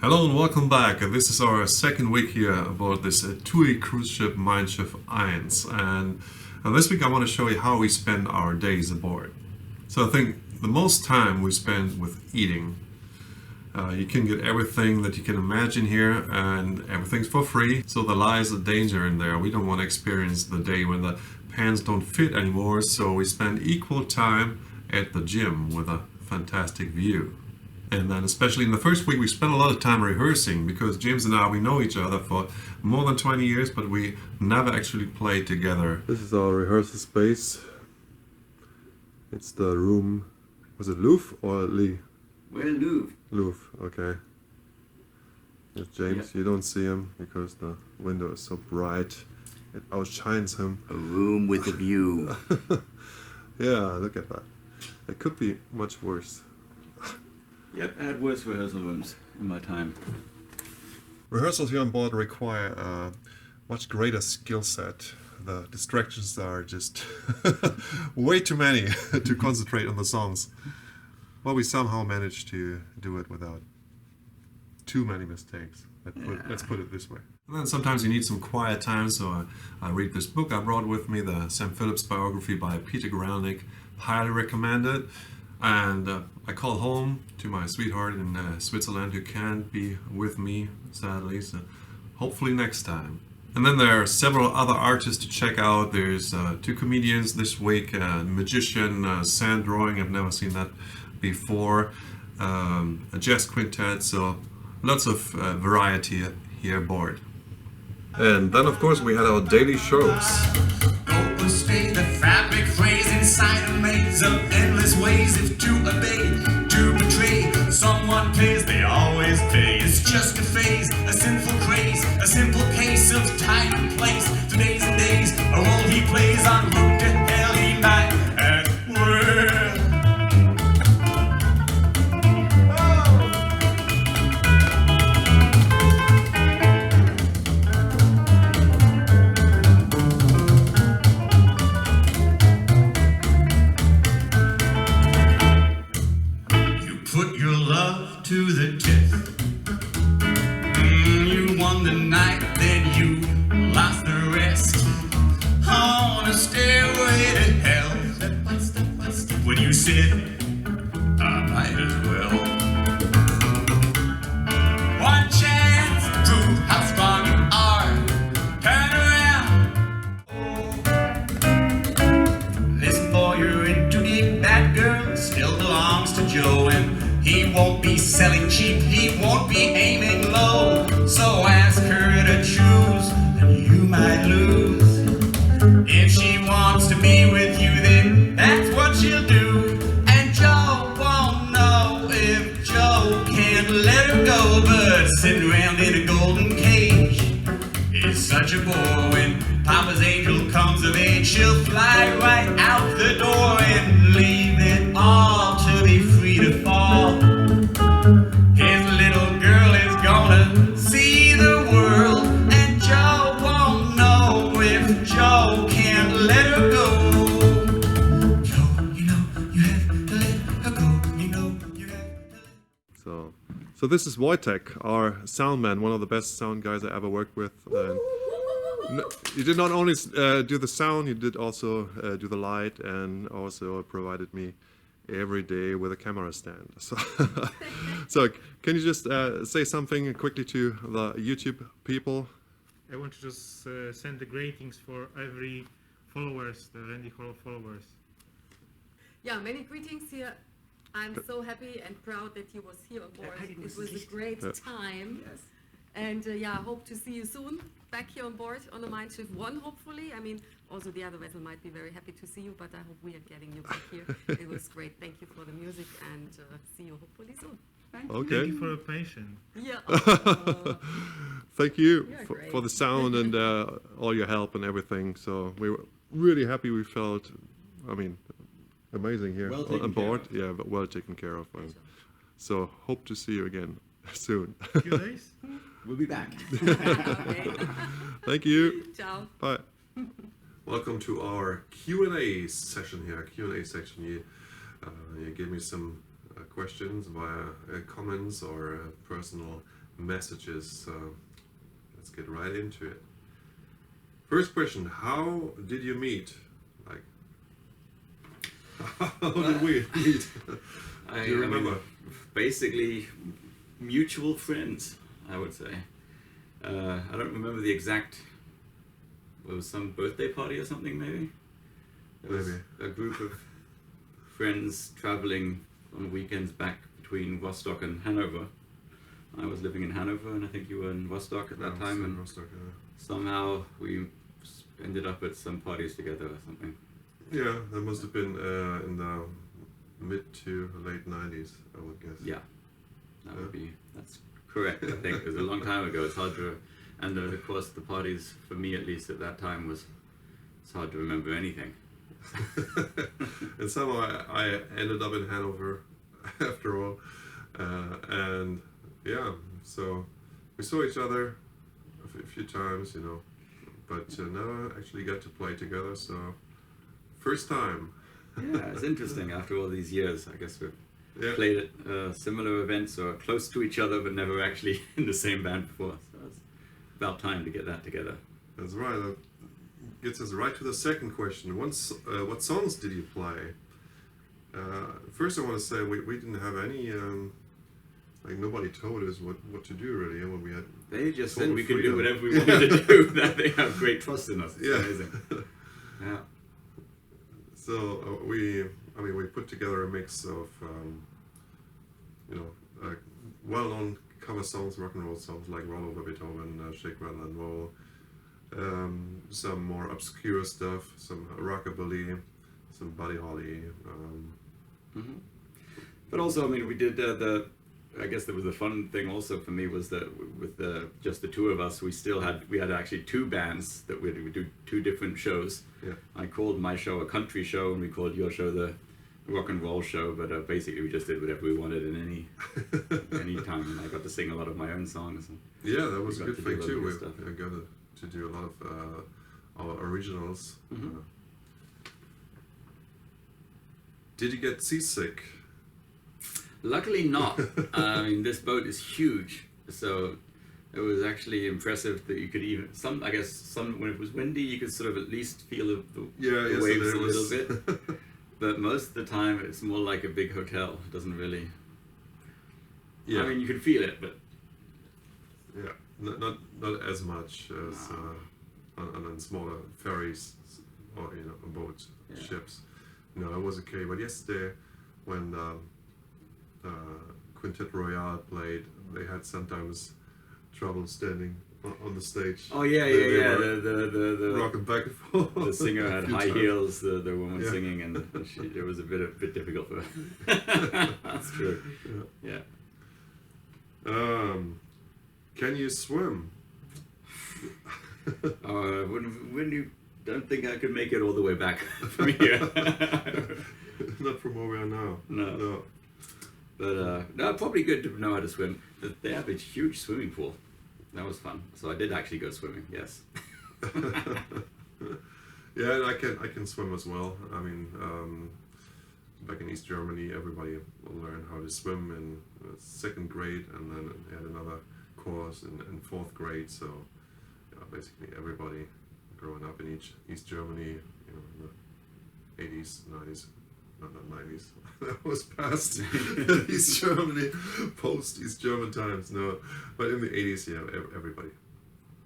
Hello and welcome back. This is our second week here about this TUI cruise ship Mein Schiff 1. And this week I want to show you how we spend our days aboard. So I think the most time we spend with eating. You can get everything that you can imagine here and everything's for free. So there lies a danger in there. We don't want to experience the day when the pants don't fit anymore. So we spend equal time at the gym with a fantastic view. And then especially in the first week, we spent a lot of time rehearsing because James and I, we know each other for more than 20 years, but we never actually played together. This is our rehearsal space. It's the room, was it Louvre or Lee? We're in Louvre. Louvre, okay. There's James, You don't see him because the window is so bright. It outshines him. A room with a view. Yeah, look at that. It could be much worse. Yep, I had worse rehearsal rooms in my time. Rehearsals here on board require a much greater skill set. The distractions are just way too many to concentrate on the songs. Well, we somehow managed to do it without too many mistakes. Let's put it this way. And then sometimes you need some quiet time, so I read this book I brought with me, the Sam Phillips biography by Peter Gralnick. Highly recommend it. And I call home to my sweetheart in Switzerland who can't be with me, sadly, so hopefully next time. And then there are several other artists to check out. There's two comedians this week, a magician, sand drawing, I've never seen that before, a jazz quintet, so lots of variety here aboard. And then of course we had our daily shows. The fabric phrase inside a maze of endless ways. If to obey, to betray, someone pays, they always pay. It's just a phase, a sinful craze, a simple case of time and place. For days and days, a role he plays on route to hell he might at will. To the test. You won the night, then you lost the rest. On a stairway to hell, when you said, I might as well. One chance, prove how strong you are. Turn around. Listen, boy, you're in too deep. That girl still belongs to Joe, and he won't be selling cheap, he won't be aiming low. So ask her to choose, and you might lose. If she wants to be with you, then that's what she'll do. And Joe won't know if Joe can't let her go. But sitting around in a golden cage is such a bore. When Papa's angel comes of age, she'll fly right out the door and leave it all to be free to fall. His little girl is gonna see the world, and Joe won't know if Joe can't let her go. Joe, you know you have to let her go. You know you have to let her go. So this is Wojtek, our sound man, one of the best sound guys I ever worked with. And you did not only do the sound, you did also do the light, and also provided me every day with a camera stand. So can you just say something quickly to the YouTube people? I want to just send the greetings for every followers, the Randy Hall followers. Yeah, many greetings here. I'm so happy and proud that he was here on board. It was a great time. Yes. And yeah, I hope to see you soon back here on board on the Mein Schiff 1, hopefully. I mean, also the other vessel might be very happy to see you, but I hope we are getting you back here. It was great. Thank you for the music, and see you hopefully soon. Okay. Thank you for your patience. Yeah. Thank you You're for the sound and all your help and everything. So we were really happy. We felt, I mean, amazing here Well taken on board. care of. Yeah, but well taken care of. And so hope to see you again soon. Few days? We'll be back. Okay. Thank you. Ciao. Bye. Welcome to our Q&A session here. Q&A section. You gave me some questions via comments or personal messages. So let's get right into it. First question: how did you meet? Like, how did we meet? Do you remember? Basically, mutual friends, I would say. I don't remember the exact. It was some birthday party or something, maybe. It was a group of friends traveling on weekends back between Rostock and Hanover. I was living in Hanover, and I think you were in Rostock at that time. And Rostock, yeah. somehow we ended up at some parties together or something. Yeah, that must have been in the mid to late 90s, I would guess. Yeah, that's correct. I think it was a long time ago. It's hard to, and of course the parties for me at least at that time it's hard to remember anything. And somehow I ended up in Hanover after all, and yeah, so we saw each other a few times, you know, but never actually got to play together. So first time. Yeah, it's interesting. After all these years, I guess we've Yeah. played at similar events or close to each other, but never actually in the same band before. So it's about time to get that together. That's right. That gets us right to the second question. What songs did you play? First, I want to say we didn't have any. Like nobody told us what to do really, and when we had. They just said total we could do freedom. whatever we wanted to do. That they have great trust in us. It's Yeah. amazing. Yeah. So we put together a mix of well-known cover songs, rock and roll songs like "Roll Over Beethoven," "Shake, Rattle and Roll," some more obscure stuff, some rockabilly, some Buddy Holly. But also, I mean, we did I guess there was a fun thing also for me was that with just the two of us, we had actually two bands that we would do two different shows. Yeah. I called my show a country show, and we called your show the rock and roll show. But basically, we just did whatever we wanted in any time, and I got to sing a lot of my own songs. And Yeah, that was a got good to thing do a lot too. of We good stuff. got to do a lot of our originals. Did you get seasick? Luckily not. I mean, this boat is huge, so it was actually impressive that you could when it was windy, you could sort of at least feel the Yes, waves it a little was. bit. But most of the time, it's more like a big hotel. It doesn't really. Yeah. I mean, you could feel it, but Yeah, not as much as on smaller ferries or boats, Yeah. ships. No, it was okay. But yesterday, when Quintet Royale played, they had sometimes trouble standing on the stage. oh yeah, They yeah. were The rocking back and forth. the singer a had few high times. heels. The woman Yeah. singing, and it was a bit difficult for her. That's true. Yeah. Can you swim? When you don't think I could make it all the way back from here. Not from where we are now. No. But no, probably good to know how to swim. They have a huge swimming pool. That was fun. So I did actually go swimming. Yes. Yeah, and I can swim as well. I mean, back in East Germany, everybody learned how to swim in second grade, and then they had another course in fourth grade. So yeah, basically everybody growing up in East Germany, in the 80s, 90s. Not 90s. That was past East Germany, post East German times. No, but in the 80s, yeah, everybody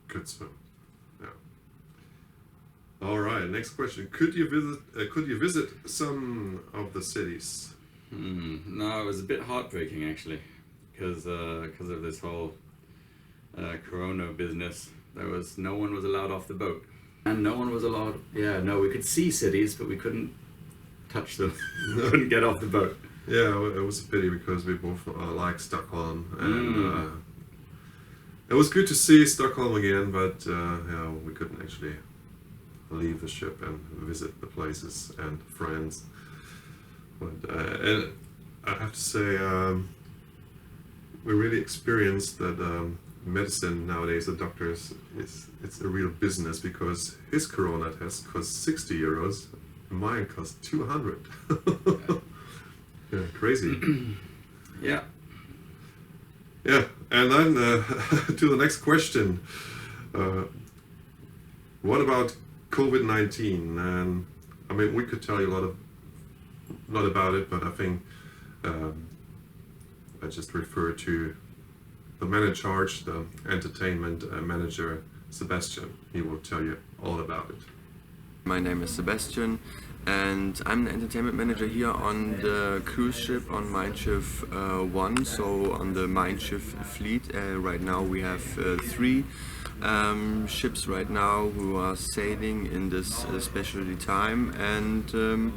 could swim. Yeah. All right. Next question: Could you visit some of the cities? No, it was a bit heartbreaking actually, because of this whole Corona business. No one was allowed off the boat, and no one was allowed. Yeah, no, we could see cities, but we couldn't touch them. Couldn't get off the boat. Yeah, it was a pity because we both like Stockholm, and it was good to see Stockholm again. But yeah, we couldn't actually leave the ship and visit the places and friends. But and I have to say, we really experienced that medicine nowadays. The doctors, it's a real business because his Corona test costs €60. Mine cost 200. Yeah, crazy. Yeah. Yeah, And then to the next question. What about COVID-19? And I mean, we could tell you a lot about it, but I think I just refer to the man in charge, the entertainment manager, Sebastian. He will tell you all about it. My name is Sebastian, and I'm the entertainment manager here on the cruise ship on Mein Schiff 1, so on the Mein Schiff fleet. Right now we have 3 ships right now who are sailing in this specialty time, and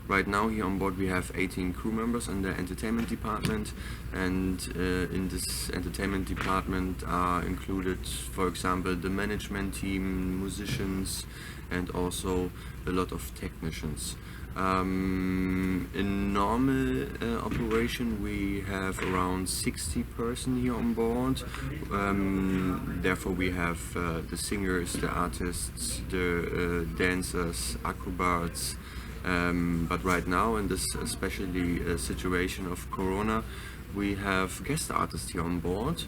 right now here on board we have 18 crew members in the entertainment department, and in this entertainment department are included, for example, the management team, musicians, and also a lot of technicians. In normal operation we have around 60 person here on board. Therefore we have the singers, the artists, the dancers, acrobats. But right now, in this especially situation of Corona, we have guest artists here on board,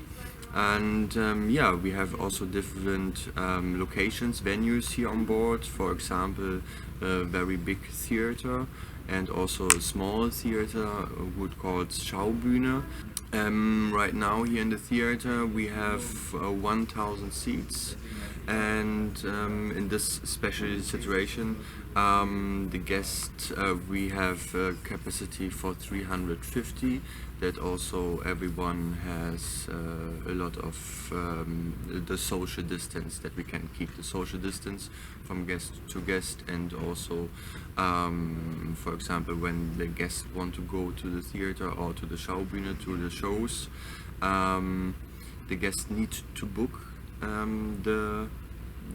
and yeah, we have also different locations, venues here on board. For example, a very big theater and also a small theater, would called Schaubühne. Right now here in the theater we have 1,000 seats, and in this special situation the guests, we have a capacity for 350. That also everyone has a lot of the social distance, that we can keep the social distance from guest to guest, and also for example when the guests want to go to the theater or to the Schaubühne, to the shows, the guests need to book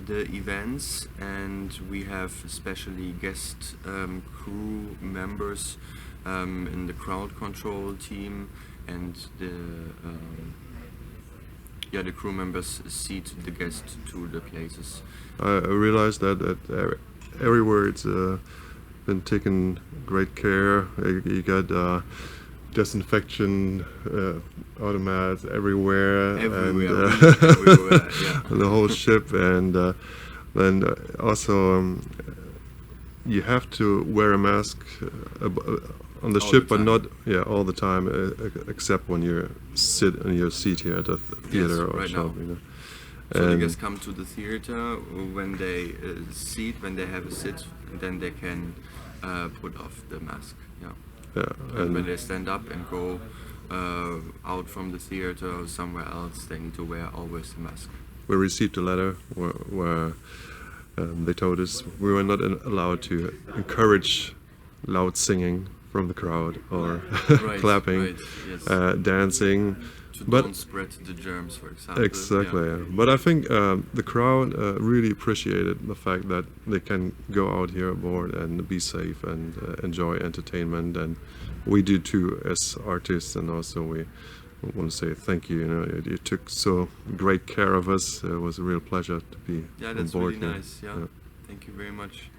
the events, and we have especially guest crew members in the crowd control team, and the crew members seat the guest to the places. I realized that everywhere it's been taken great care. You got disinfection automats everywhere, Everywhere, and everywhere, yeah. the whole ship, and then also you have to wear a mask on the All ship, the but time. not all the time, except when you sit in your seat here at the theater Yes, or right shop. now. You know. So the And- guests come to the theater when they when they have a sit, then they can put off the mask. Yeah. yeah, And when they stand up and go out from the theater or somewhere else, they need to wear always the mask. we received a letter where they told us we were not allowed to encourage loud singing from the crowd or Right, clapping, right, yes. Dancing. To But don't spread the germs, for example. exactly, Yeah. yeah. But I think the crowd really appreciated the fact that they can go out here aboard and be safe and enjoy entertainment, and we do too as artists, and also we want to say thank you. You know, you took so great care of us. It was a real pleasure to be Yeah, on that's board really here. nice. Yeah. Thank you very much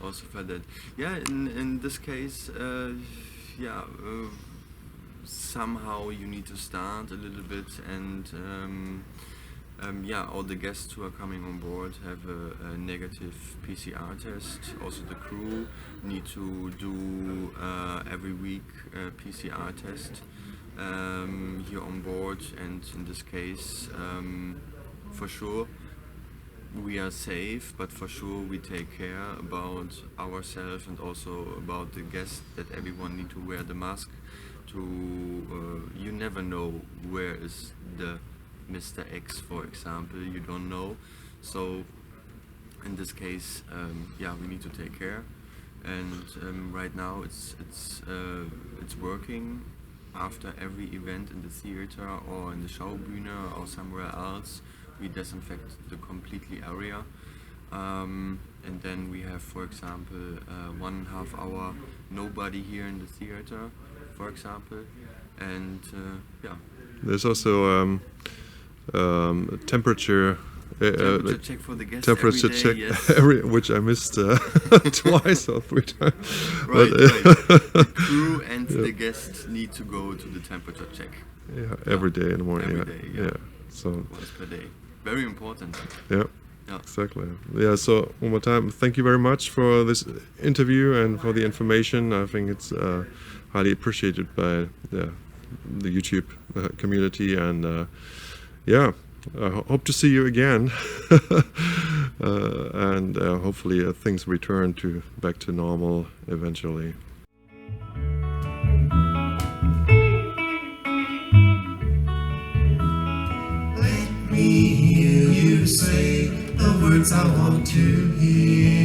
also for that. Yeah, in this case, somehow you need to start a little bit, and all the guests who are coming on board have a negative PCR test. Also the crew need to do every week a PCR test here on board, and in this case for sure we are safe, but for sure we take care about ourselves and also about the guests, that everyone need to wear the mask. You never know where is the Mr. X, for example, you don't know. So in this case, we need to take care, and right now it's working. After every event in the theater or in the Schaubühne or somewhere else, we disinfect the completely area, and then we have, for example, 1.5 hour nobody here in the theater, for example, and There's also a temperature Temperature check for the guests temperature every day, check, yes. which I missed twice or 3 times. Right, But, right. The crew and the guests need to go to the temperature check yeah, every day in the morning. Every yeah. day, yeah. Yeah. So once per day. Very important. yeah. Yeah. Exactly. Yeah. So one more time, thank you very much for this interview and for the information. I think it's highly appreciated by the YouTube community, and yeah, I hope to see you again, and hopefully things return back to normal eventually. Let me hear you say the words I want to hear.